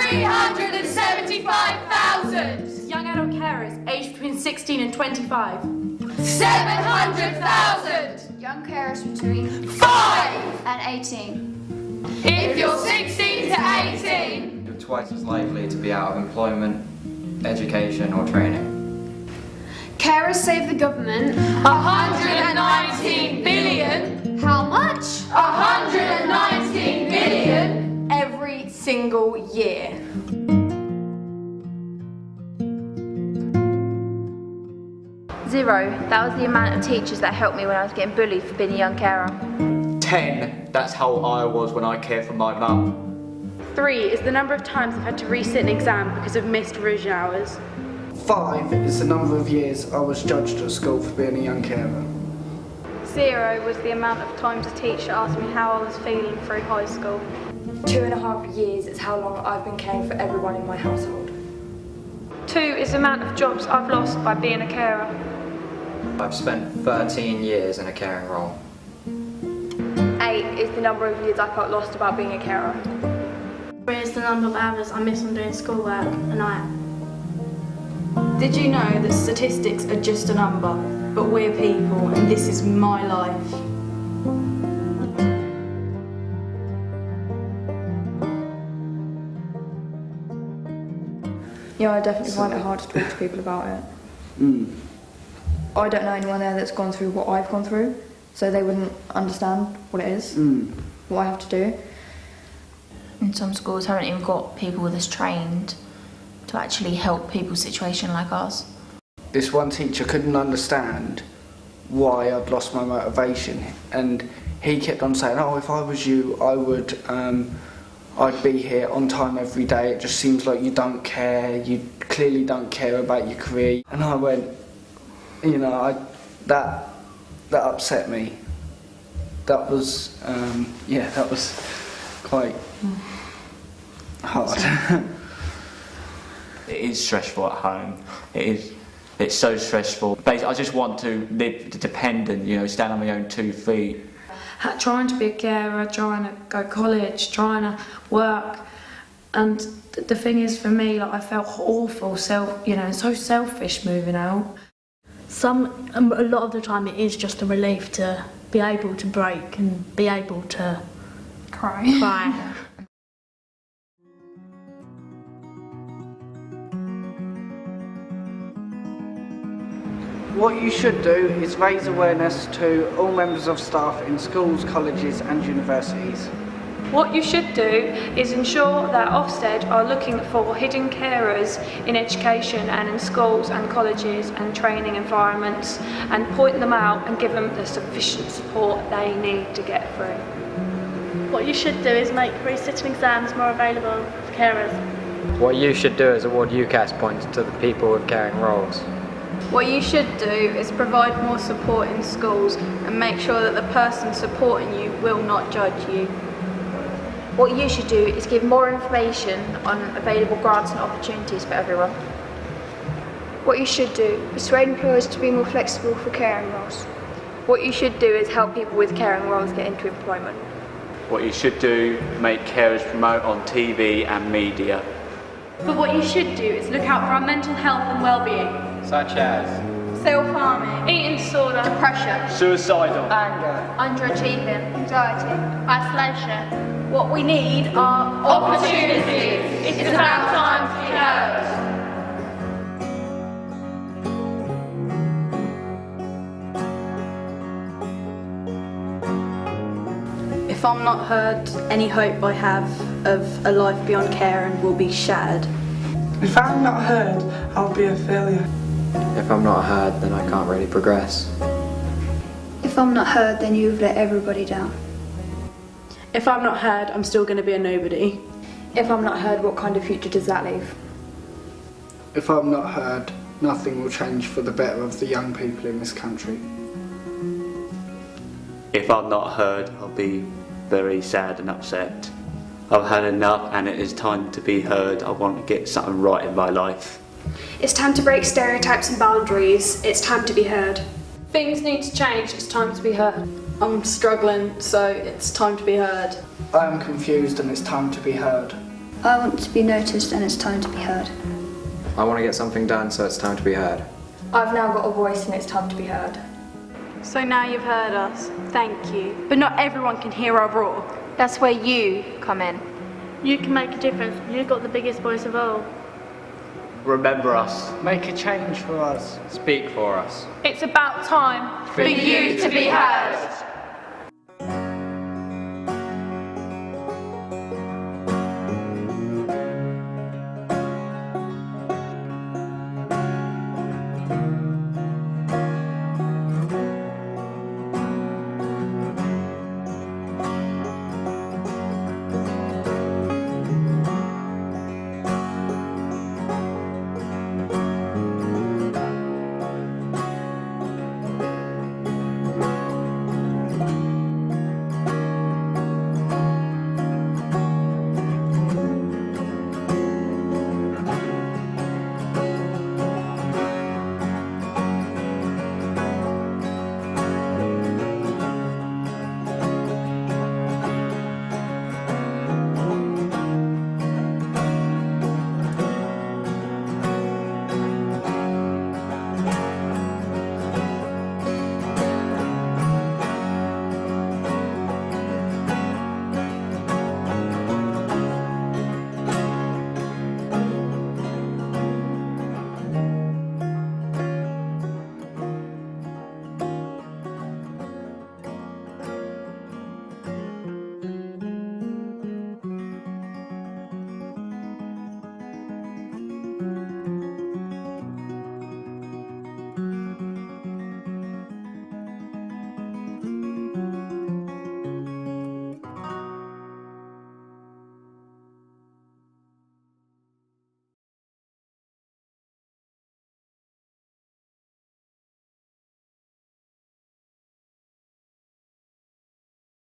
375,000! Young adult carers aged between 16 and 25. 700,000! Young carers between 5! and 18. If you're 16 to 18! You're twice as likely to be out of employment, education or training. Carers save the government 119 billion! how much? 119 billion! Every single year. Zero. That was the amount of teachers that helped me when I was getting bullied for being a young carer. 10. That's how I was when I cared for my mum. 3 is the number of times I've had to resit an exam because of missed revision hours. 5 is the number of years I was judged at school for being a young carer. 0 was the amount of times a teacher asked me how I was feeling through high school. 2.5 years is how long I've been caring for everyone in my household. 2 is the amount of jobs I've lost by being a carer. I've spent 13 years in a caring role. 8 is the number of years I felt lost about being a carer. 3 is the number of hours I miss on doing schoolwork a night. Did you know that statistics are just a number, but we're people and this is my life? Yeah, I definitely find it hard to talk to people about it. I don't know anyone there that's gone through what I've gone through, so they wouldn't understand what it is, what I have to do. And some schools haven't even got people that's trained to actually help people's situation like ours. This one teacher couldn't understand why I'd lost my motivation, and he kept on saying, oh, if I was you, I would, I'd be here on time every day. It just seems like you don't care, you clearly don't care about your career. And I went, you know, that upset me. That was, that was quite hard. It is stressful at home. It's so stressful. Basically, I just want to live dependent, you know, stand on my own 2 feet. Trying to be a carer, trying to go to college, trying to work, and the thing is for me, like I felt awful, so selfish moving out. A lot of the time it is just a relief to be able to break and be able to cry. What you should do is raise awareness to all members of staff in schools, colleges and universities. What you should do is ensure that Ofsted are looking for hidden carers in education and in schools and colleges and training environments, and point them out and give them the sufficient support they need to get through. What you should do is make resitting exams more available for carers. What you should do is award UCAS points to the people with caring roles. What you should do is provide more support in schools and make sure that the person supporting you will not judge you. What you should do is give more information on available grants and opportunities for everyone. What you should do, persuade employers to be more flexible for caring roles. What you should do is help people with caring roles get into employment. What you should do, make carers promote on TV and media. But what you should do is look out for our mental health and well-being. Such as Self-harming, eating disorder, depression, Suicidal. Anger. underachieving, Anxiety. isolation. What we need are Opportunities! It's about time to be heard. If I'm not heard, any hope I have of a life beyond caring will be shattered. If I'm not heard, I'll be a failure. if I'm not heard, then I can't really progress. If I'm not heard, then you've let everybody down. If I'm not heard, I'm still going to be a nobody. If I'm not heard, what kind of future does that leave? If I'm not heard, nothing will change for the better of the young people in this country. If I'm not heard, I'll be very sad and upset. I've had enough and it is time to be heard. I want to get something right in my life. It's time to break stereotypes and boundaries. It's time to be heard. Things need to change. It's time to be heard. I'm struggling, so it's time to be heard. I am confused and it's time to be heard. I want to be noticed and it's time to be heard. I want to get something done, so it's time to be heard. I've now got a voice and it's time to be heard. So now you've heard us. Thank you. But not everyone can hear our roar. That's where you come in. You can make a difference. You've got the biggest voice of all. Remember us. Make a change for us. Speak for us. It's about time For you to be heard.